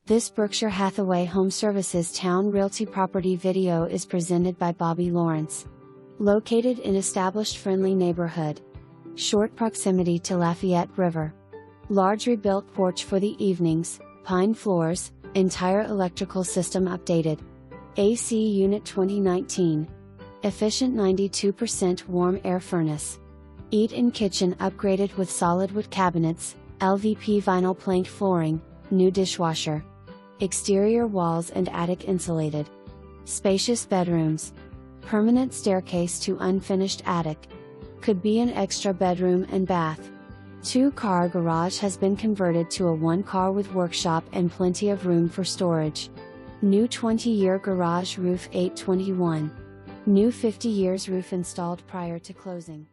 This Berkshire Hathaway HomeServices Towne Realty property video is presented by Bobby Lawrence. Located in established friendly neighborhood. Short proximity to Lafayette River. Large rebuilt porch for the evenings, pine floors, entire electrical system updated. AC unit 2019. Efficient 92% warm air furnace. Eat-in kitchen upgraded with solid wood cabinets, LVP vinyl plank flooring, new dishwasher. Exterior walls and attic insulated. Spacious bedrooms. Permanent staircase to unfinished attic. Could be an extra bedroom and bath. 2-car garage has been converted to a 1-car with workshop and plenty of room for storage. New 20-year garage roof 821. New 50 years roof installed prior to closing.